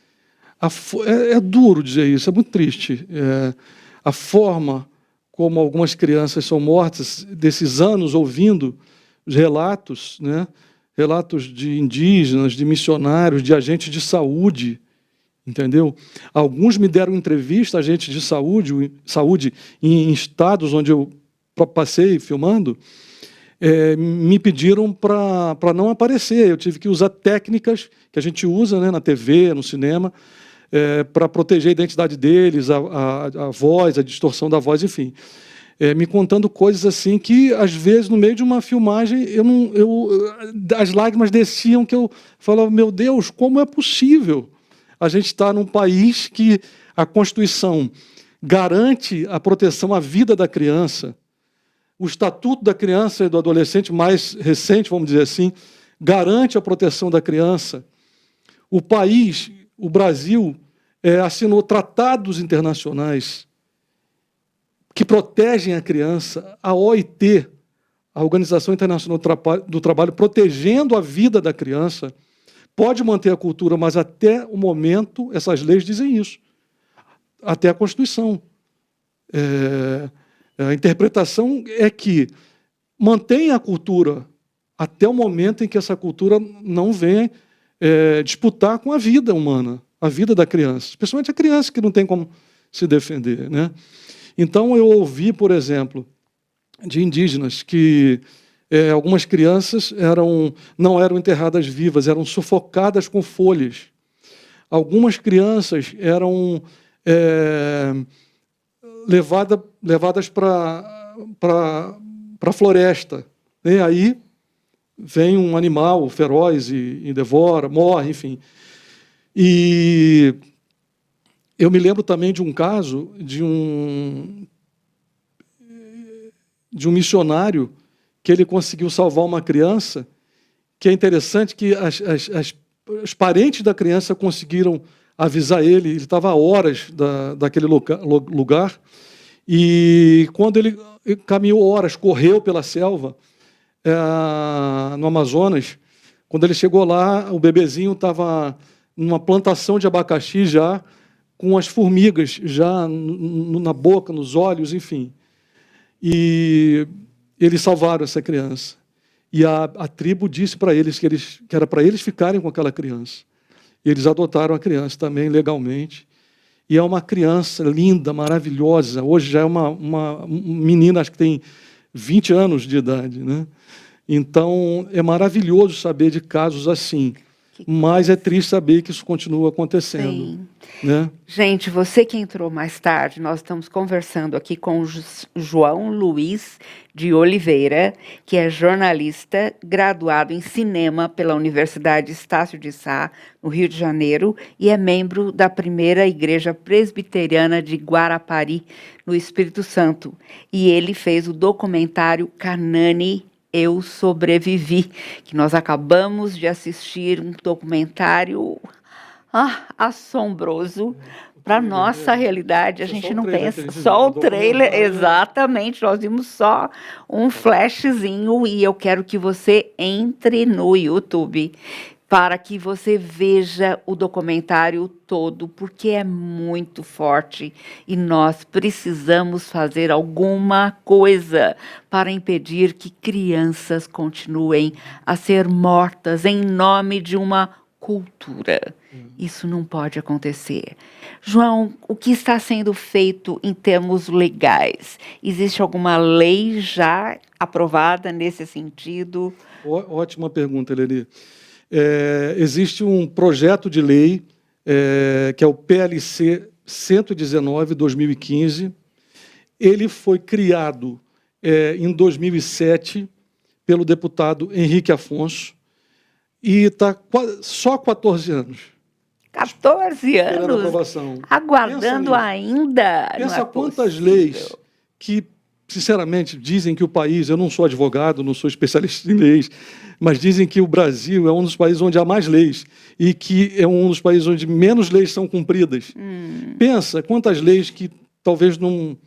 É duro dizer isso, é muito triste. A forma como algumas crianças são mortas, desses anos ouvindo os relatos, né? Relatos de indígenas, de missionários, de agentes de saúde, entendeu? Alguns me deram entrevista, agentes de saúde em estados onde eu passei filmando, me pediram para não aparecer. Eu tive que usar técnicas que a gente usa, né, na TV, no cinema, para proteger a identidade deles, a voz, a distorção da voz, enfim. Me contando coisas assim que, às vezes, no meio de uma filmagem, as lágrimas desciam, que eu falava, meu Deus, como é possível a gente estar num país que a Constituição garante a proteção à vida da criança, o Estatuto da Criança e do Adolescente mais recente, vamos dizer assim, garante a proteção da criança. O país, o Brasil, assinou tratados internacionais que protegem a criança, a OIT, a Organização Internacional do Trabalho, protegendo a vida da criança, pode manter a cultura, mas até o momento essas leis dizem isso. até a Constituição. A interpretação é que mantém a cultura até o momento em que essa cultura não venha disputar com a vida humana, a vida da criança, especialmente a criança que não tem como se defender, né? Então, eu ouvi, por exemplo, de indígenas que algumas crianças não eram enterradas vivas, eram sufocadas com folhas. Algumas crianças eram levadas para a floresta. E aí vem um animal feroz e devora, morre, enfim. E eu me lembro também de um caso de um missionário que ele conseguiu salvar uma criança, que é interessante que os parentes da criança conseguiram avisar ele estava a horas daquele lugar, e quando ele caminhou horas, correu pela selva, no Amazonas, quando ele chegou lá, o bebezinho estava numa plantação de abacaxi já, com as formigas já na boca, nos olhos, enfim. E eles salvaram essa criança. E a tribo disse para eles que era para eles ficarem com aquela criança. E eles adotaram a criança também legalmente. E é uma criança linda, maravilhosa. Hoje já é uma menina, acho que tem 20 anos de idade, né? Então, é maravilhoso saber de casos assim. Mas é triste saber que isso continua acontecendo. Sim. Né? Gente, você que entrou mais tarde, nós estamos conversando aqui com o João Luiz de Oliveira, que é jornalista, graduado em cinema pela Universidade Estácio de Sá, no Rio de Janeiro, e é membro da primeira Igreja Presbiteriana de Guarapari, no Espírito Santo. E ele fez o documentário Canani, Eu Sobrevivi, que nós acabamos de assistir, um documentário assombroso. Para nossa realidade, a gente não pensa. Só o trailer, exatamente. Nós vimos só um flashzinho e eu quero que você entre no YouTube para que você veja o documentário todo, porque é muito forte e nós precisamos fazer alguma coisa para impedir que crianças continuem a ser mortas em nome de uma cultura. Isso não pode acontecer. João, o que está sendo feito em termos legais? Existe alguma lei já aprovada nesse sentido? Ótima pergunta, Eleni. Existe um projeto de lei, que é o PLC 119/2015. Ele foi criado em 2007 pelo deputado Henrique Afonso e está só 14 anos. 14 anos? Aprovação. Aguardando ainda. Pensa quantas leis que, sinceramente, dizem que o país... Eu não sou advogado, não sou especialista em leis, mas dizem que o Brasil é um dos países onde há mais leis e que é um dos países onde menos leis são cumpridas. Pensa quantas leis que talvez não...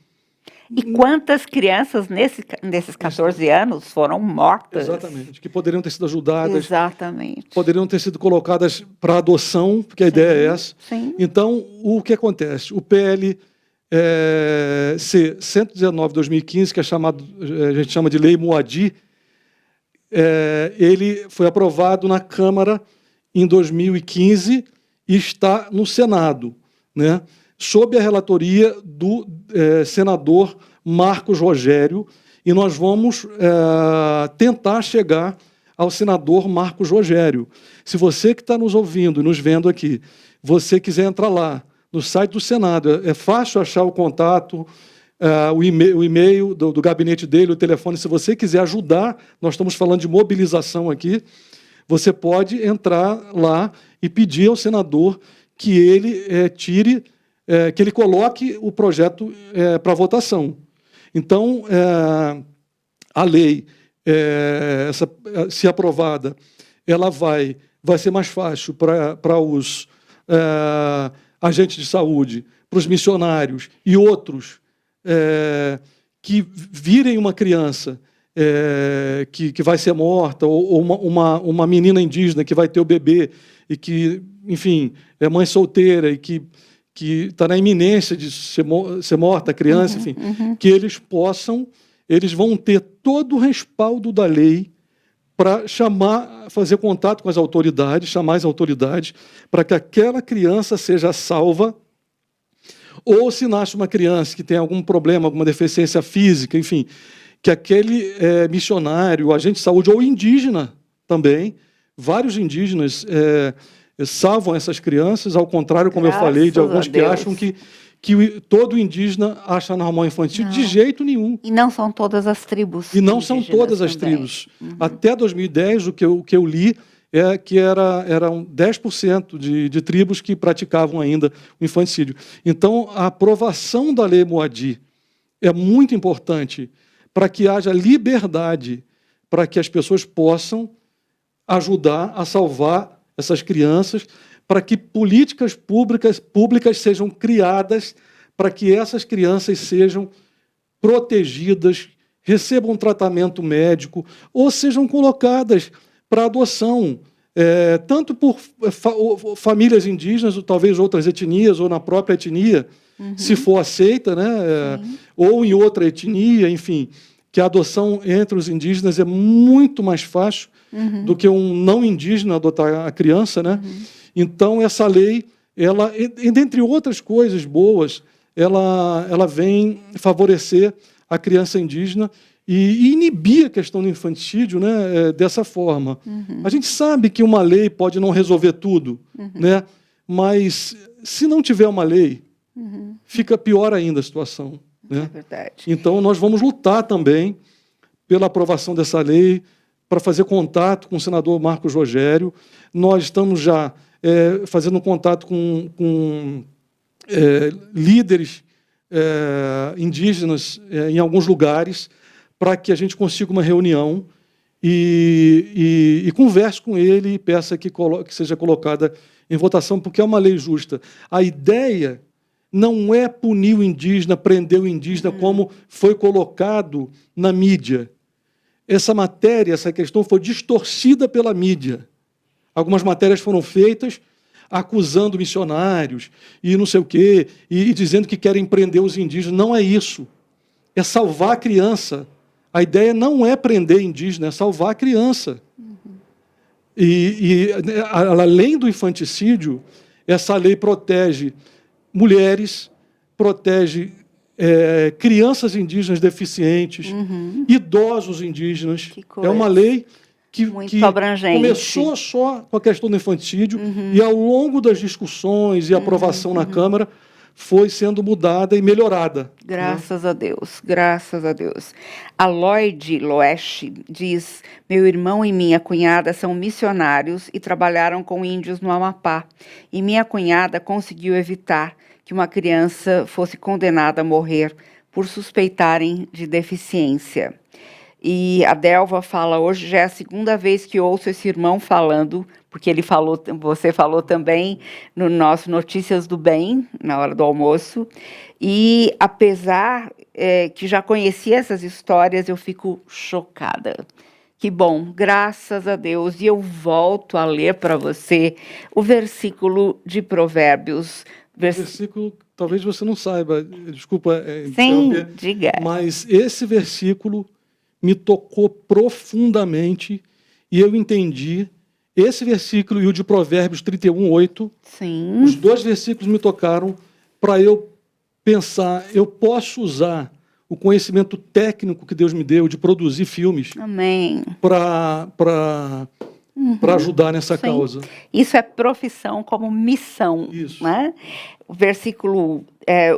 E quantas crianças nesses 14 anos foram mortas? Exatamente, que poderiam ter sido ajudadas. Exatamente. Poderiam ter sido colocadas para adoção, porque a ideia é essa. Sim. Então, o que acontece? O PL 119/2015, que é chamado, a gente chama de Lei Moadi, ele foi aprovado na Câmara em 2015 e está no Senado, né? Sob a relatoria do senador Marcos Rogério, e nós vamos tentar chegar ao senador Marcos Rogério. Se você que está nos ouvindo e nos vendo aqui, você quiser entrar lá, no site do Senado, é fácil achar o contato, o e-mail do gabinete dele, o telefone. Se você quiser ajudar, nós estamos falando de mobilização aqui, você pode entrar lá e pedir ao senador que ele que ele coloque o projeto para votação. Então, a lei, se aprovada, ela vai ser mais fácil para os agentes de saúde, para os missionários e outros que virem uma criança que vai ser morta, ou uma menina indígena que vai ter o bebê e que, enfim, é mãe solteira e que que está na iminência de ser morta a criança, enfim, que eles vão ter todo o respaldo da lei para fazer contato com as autoridades, chamar as autoridades, para que aquela criança seja salva, ou se nasce uma criança que tem algum problema, alguma deficiência física, enfim, que aquele missionário, agente de saúde, ou indígena também, vários indígenas salvam essas crianças, ao contrário, como eu falei, de alguns que acham que todo indígena acha normal infantil, de jeito nenhum. E não são todas as tribos. E não são todas as tribos. Até 2010, o que eu li é que eram 10% de tribos que praticavam ainda o infanticídio. Então, a aprovação da Lei Moadi é muito importante para que haja liberdade, para que as pessoas possam ajudar a salvar essas crianças, para que políticas públicas sejam criadas para que essas crianças sejam protegidas, recebam tratamento médico ou sejam colocadas para adoção, tanto por famílias indígenas, ou talvez outras etnias, ou na própria etnia, se for aceita, né? Ou em outra etnia, enfim, que a adoção entre os indígenas é muito mais fácil do que um não indígena adotar a criança, né? Então, essa lei, ela, dentre outras coisas boas, ela vem favorecer a criança indígena e inibir a questão do infanticídio, né, dessa forma. A gente sabe que uma lei pode não resolver tudo, né? Mas, se não tiver uma lei, fica pior ainda a situação. Né? É verdade. Então, nós vamos lutar também pela aprovação dessa lei, para fazer contato com o senador Marcos Rogério. Nós estamos já fazendo contato com líderes indígenas em alguns lugares, para que a gente consiga uma reunião e converse com ele e peça que seja colocada em votação, porque é uma lei justa. A ideia não é punir o indígena, prender o indígena, como foi colocado na mídia. Essa matéria, essa questão foi distorcida pela mídia. Algumas matérias foram feitas acusando missionários e não sei o quê, e dizendo que querem prender os indígenas. Não é isso. É salvar a criança. A ideia não é prender indígena, é salvar a criança. Além do infanticídio, essa lei protege mulheres, protege crianças indígenas deficientes, idosos indígenas. É uma lei que começou só com a questão do infanticídio e, ao longo das discussões e aprovação na Câmara, foi sendo mudada e melhorada. Graças a Deus, graças a Deus. A Lloyd Loesch diz: meu irmão e minha cunhada são missionários e trabalharam com índios no Amapá. E minha cunhada conseguiu evitar que uma criança fosse condenada a morrer por suspeitarem de deficiência. E a Delva fala: hoje já é a segunda vez que ouço esse irmão falando, porque você falou também no nosso Notícias do Bem, na hora do almoço, e apesar que já conhecia essas histórias, eu fico chocada. Que bom, graças a Deus. E eu volto a ler para você o versículo de Provérbios. Versículo, talvez você não saiba, desculpa Sim, diga. Mas esse versículo me tocou profundamente e eu entendi esse versículo e o de Provérbios 31:8. Sim. Os dois versículos me tocaram para eu pensar, eu posso usar o conhecimento técnico que Deus me deu de produzir filmes. Amém. Para ajudar nessa Sim. causa. Isso é profissão como missão. Isso. Né?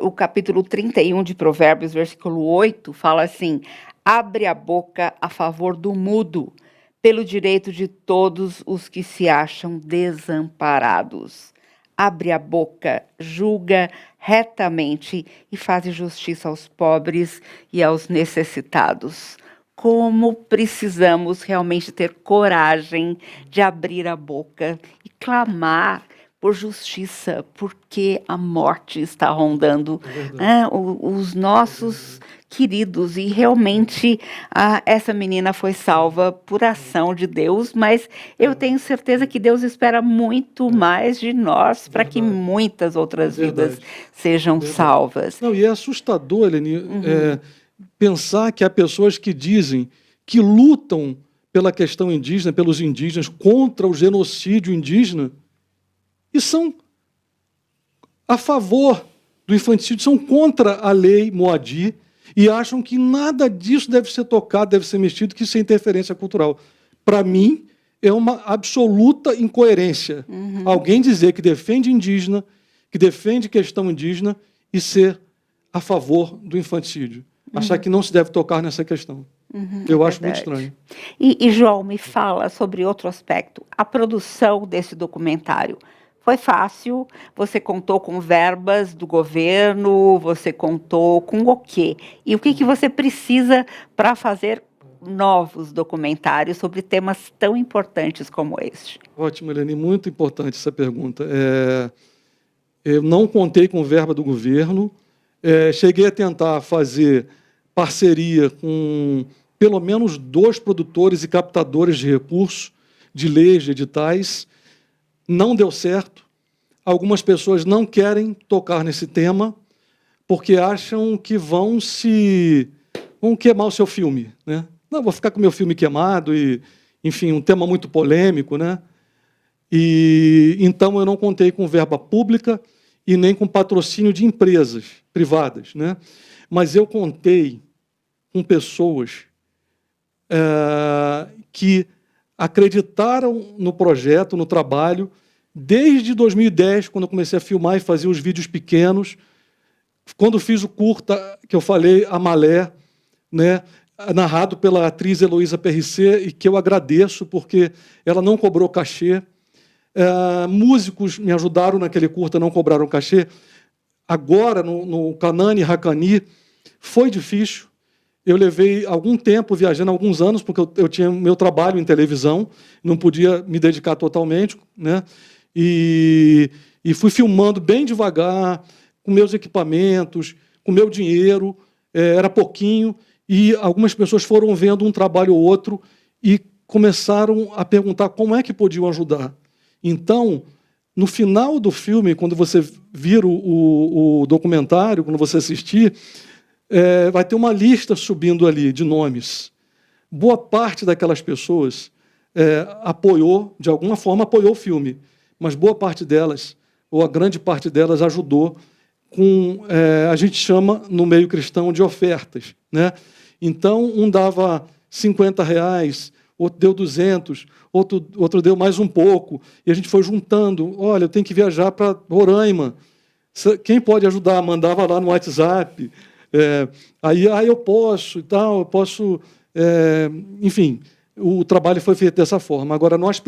O capítulo 31 de Provérbios, versículo 8, fala assim: abre a boca a favor do mudo, pelo direito de todos os que se acham desamparados. Abre a boca, julga retamente e faz justiça aos pobres e aos necessitados. Como precisamos realmente ter coragem de abrir a boca e clamar por justiça, porque a morte está rondando. Os nossos queridos, e realmente essa menina foi salva por ação de Deus, mas eu tenho certeza que Deus espera muito mais de nós para que muitas outras vidas sejam salvas. Não, e é assustador, Eleni, pensar que há pessoas que dizem que lutam pela questão indígena, pelos indígenas, contra o genocídio indígena, e são a favor do infanticídio, são contra a lei Moadi, e acham que nada disso deve ser tocado, deve ser mexido, que isso é interferência cultural. Para mim, é uma absoluta incoerência. Alguém dizer que defende indígena, que defende questão indígena, e ser a favor do infanticídio. Achar que não se deve tocar nessa questão. Eu acho muito estranho. E João, me fala sobre outro aspecto. A produção desse documentário foi fácil? Você contou com verbas do governo? Você contou com o quê? E o que você precisa para fazer novos documentários sobre temas tão importantes como este? Ótimo, Helene. Muito importante essa pergunta. Eu não contei com verba do governo. Cheguei a tentar fazer parceria com pelo menos 2 produtores e captadores de recursos, de leis, de editais. Não deu certo. Algumas pessoas não querem tocar nesse tema porque acham que vão queimar o seu filme, né? Não, vou ficar com o meu filme queimado e, enfim, um tema muito polêmico, né? E então eu não contei com verba pública e nem com patrocínio de empresas privadas, né? Mas eu contei com pessoas que acreditaram no projeto, no trabalho, desde 2010, quando eu comecei a filmar e fazer os vídeos pequenos, quando fiz o curta que eu falei, Amalé, né, narrado pela atriz Heloísa Perricet, e que eu agradeço, porque ela não cobrou cachê. Músicos me ajudaram naquele curta, não cobraram cachê. Agora, no Kanani Hakani, foi difícil. Eu levei algum tempo viajando, alguns anos, porque eu tinha meu trabalho em televisão, não podia me dedicar totalmente, né? E fui filmando bem devagar, com meus equipamentos, com meu dinheiro, era pouquinho, e algumas pessoas foram vendo um trabalho ou outro e começaram a perguntar como é que podiam ajudar. Então, no final do filme, quando você vir o documentário, quando você assistir, vai ter uma lista subindo ali de nomes. Boa parte daquelas pessoas apoiou, de alguma forma, apoiou o filme, mas boa parte delas, ou a grande parte delas, ajudou com, a gente chama, no meio cristão, de ofertas, né? Então, um dava R$50, outro deu 200, outro deu mais um pouco, e a gente foi juntando. Olha, eu tenho que viajar para Roraima. Quem pode ajudar? Mandava lá no WhatsApp. Aí eu posso e tal, eu posso... enfim, o trabalho foi feito dessa forma. Agora, nós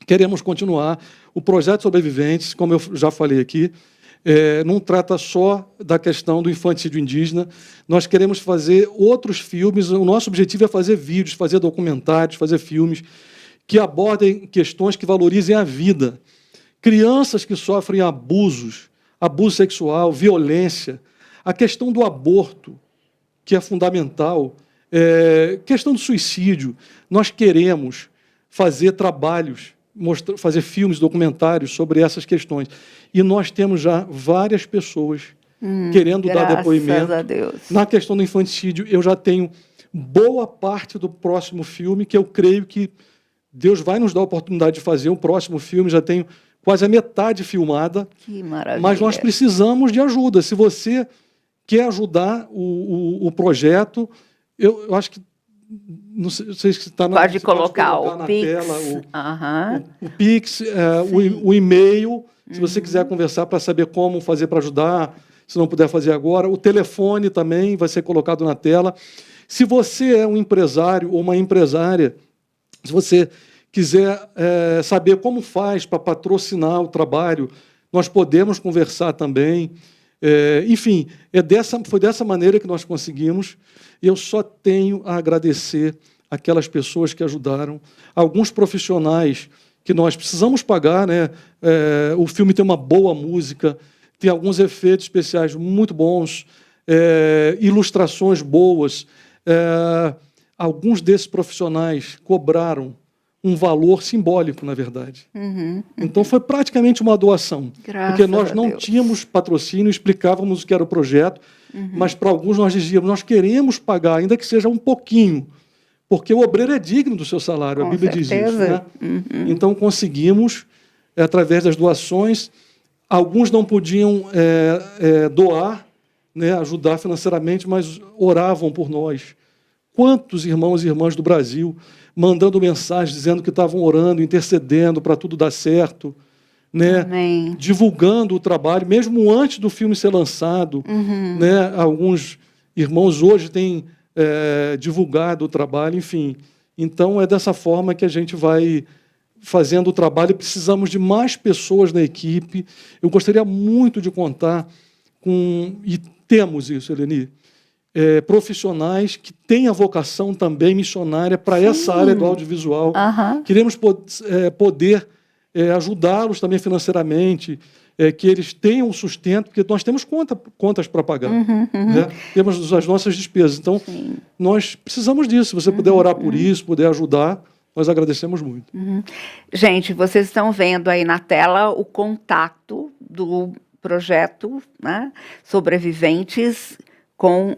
queremos continuar. O projeto Sobreviventes, como eu já falei aqui, não trata só da questão do infanticídio indígena. Nós queremos fazer outros filmes. O nosso objetivo é fazer vídeos, fazer documentários, fazer filmes que abordem questões que valorizem a vida. Crianças que sofrem abuso sexual, violência, a questão do aborto, que é fundamental, questão do suicídio. Nós queremos fazer trabalhos, fazer filmes, documentários sobre essas questões. E nós temos já várias pessoas querendo dar depoimento. Graças a Deus. Na questão do infanticídio, eu já tenho boa parte do próximo filme, que eu creio que Deus vai nos dar a oportunidade de fazer o próximo filme. Já tenho quase a metade filmada. Que maravilha. Mas nós precisamos de ajuda. Se você quer ajudar o projeto, eu acho que não sei se está na Pode colocar o na Pix. Tela, o Pix, o e-mail, se você quiser conversar para saber como fazer para ajudar, se não puder fazer agora. O telefone também vai ser colocado na tela. Se você é um empresário ou uma empresária, se você quiser saber como faz para patrocinar o trabalho, nós podemos conversar também. Enfim, foi dessa maneira que nós conseguimos. Eu só tenho a agradecer aquelas pessoas que ajudaram, alguns profissionais que nós precisamos pagar, né? O filme tem uma boa música, tem alguns efeitos especiais muito bons, ilustrações boas. Alguns desses profissionais cobraram um valor simbólico, na verdade. Então, foi praticamente uma doação. Graças porque nós a não Deus. tínhamos patrocínio, explicávamos o que era o projeto, mas para alguns nós dizíamos, nós queremos pagar, ainda que seja um pouquinho, porque o obreiro é digno do seu salário, Com a Bíblia diz isso. certeza. Né? Então, conseguimos, através das doações, alguns não podiam doar, né, ajudar financeiramente, mas oravam por nós. Quantos irmãos e irmãs do Brasil mandando mensagens dizendo que estavam orando, intercedendo para tudo dar certo, né? Amém. Divulgando o trabalho, mesmo antes do filme ser lançado. Né? Alguns irmãos hoje têm divulgado o trabalho, enfim. Então, é dessa forma que a gente vai fazendo o trabalho. Precisamos de mais pessoas na equipe. Eu gostaria muito de contar com, e temos isso, Eleni, profissionais que têm a vocação também missionária para essa área do audiovisual. Queremos poder ajudá-los também financeiramente, que eles tenham sustento, porque nós temos contas para pagar. Né? Temos as nossas despesas. Então, nós precisamos disso. Se você puder orar por isso, puder ajudar, nós agradecemos muito. Gente, vocês estão vendo aí na tela o contato do projeto, né, Sobreviventes, com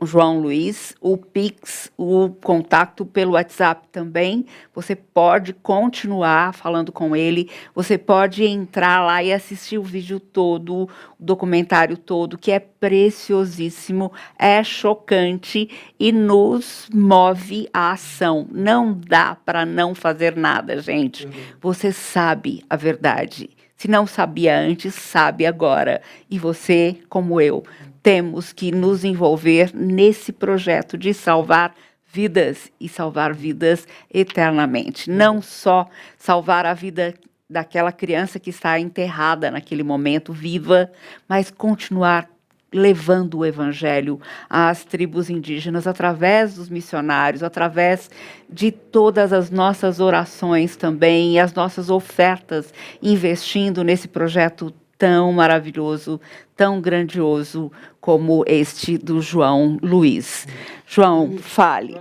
João Luiz, o Pix, o contato pelo WhatsApp também. Você pode continuar falando com ele, você pode entrar lá e assistir o vídeo todo, o documentário todo, que é preciosíssimo, é chocante e nos move à ação. Não dá para não fazer nada, gente. Você sabe a verdade. Se não sabia antes, sabe agora. E você, como eu, temos que nos envolver nesse projeto de salvar vidas e salvar vidas eternamente. Não só salvar a vida daquela criança que está enterrada naquele momento, viva, mas continuar levando o evangelho às tribos indígenas através dos missionários, através de todas as nossas orações também e as nossas ofertas, investindo nesse projeto tão maravilhoso, tão grandioso como este do João Luiz. João, fale.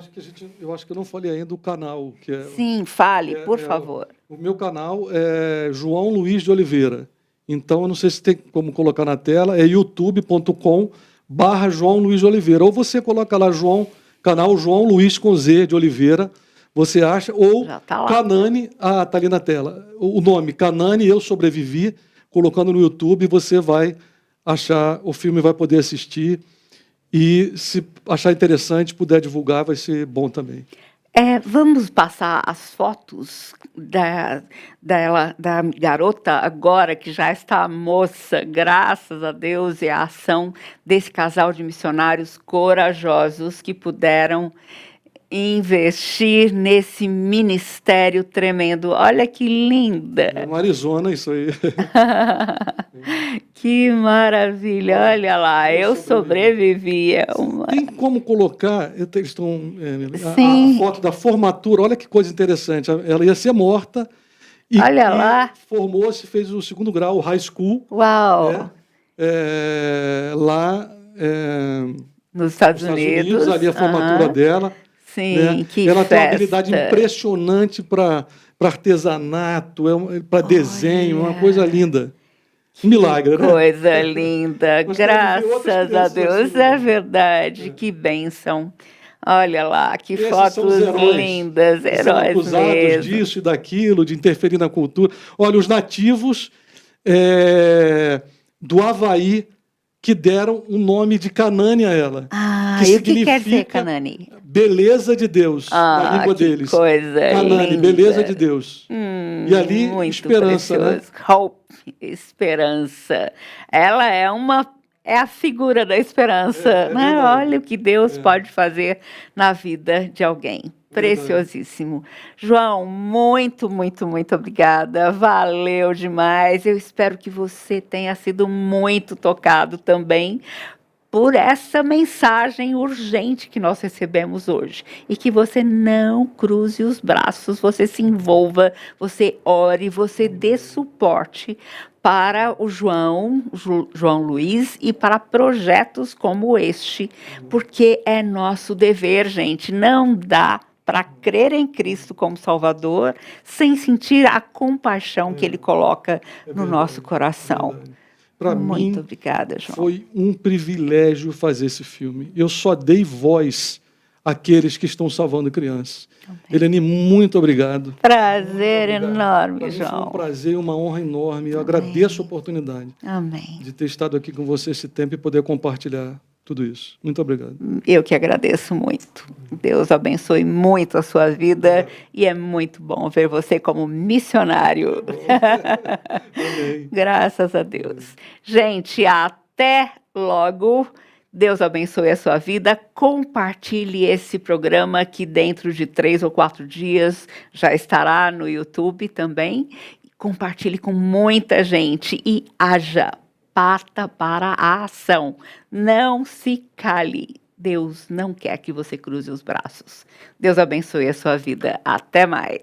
Eu acho que eu não falei ainda do canal. Sim, fale, por favor. O meu canal é João Luiz de Oliveira. Então, eu não sei se tem como colocar na tela, é youtube.com/João Luiz de Oliveira. Ou você coloca lá canal João Luiz com Z de Oliveira, você acha, ou tá Canani, está ali na tela. O nome, Canani, Eu Sobrevivi, colocando no YouTube, você vai achar, o filme vai poder assistir, e se achar interessante, puder divulgar, vai ser bom também. Vamos passar as fotos da garota agora, que já está moça, graças a Deus, e a ação desse casal de missionários corajosos que puderam investir nesse ministério tremendo. Olha que linda! É no Arizona, isso aí. Que maravilha! Olha lá, eu sobrevivi. Tem como colocar, eles estão, a foto da formatura, olha que coisa interessante. Ela ia ser morta e olha lá. Formou-se, fez o 2º grau, o high school. Uau! Né? Lá nos Estados Unidos. Ali a formatura dela. Sim, né? que ela festa. tem uma habilidade impressionante para artesanato, para desenho, uma coisa linda. Um milagre, né? Coisa linda, graças a Deus, é verdade, que bênção. Olha lá, que fotos lindas, heróis acusados mesmo. Disso e daquilo, de interferir na cultura. Olha, os nativos do Havaí que deram o nome de Canani a ela. E o que quer dizer Canani? Beleza de Deus, na língua deles. Coisa Canani, linda. Beleza de Deus. E ali, esperança, precioso. né? Hope, esperança. Ela é a figura da esperança, né? Olha o que Deus pode fazer na vida de alguém. Preciosíssimo. João, muito, muito, muito obrigada. Valeu demais. Eu espero que você tenha sido muito tocado também por essa mensagem urgente que nós recebemos hoje. E que você não cruze os braços, você se envolva, você ore, você dê suporte para o João Luiz e para projetos como este, porque é nosso dever, gente. Não dá para crer em Cristo como Salvador sem sentir a compaixão que Ele coloca no nosso coração. Para Muito mim, obrigada, João. foi um privilégio fazer esse filme. Eu só dei voz àqueles que estão salvando crianças. Eleni, muito obrigado. Prazer Muito obrigado. enorme, Para mim foi um João. prazer e uma honra enorme. Eu agradeço a oportunidade Amém. de ter estado aqui com você esse tempo e poder compartilhar tudo isso. Muito obrigado. Eu que agradeço muito. Deus abençoe muito a sua vida e é muito bom ver você como missionário. Amém. Graças a Deus. Gente, até logo. Deus abençoe a sua vida. Compartilhe esse programa que dentro de 3 ou 4 dias já estará no YouTube também. Compartilhe com muita gente e haja. Parta para a ação. Não se cale. Deus não quer que você cruze os braços. Deus abençoe a sua vida. Até mais.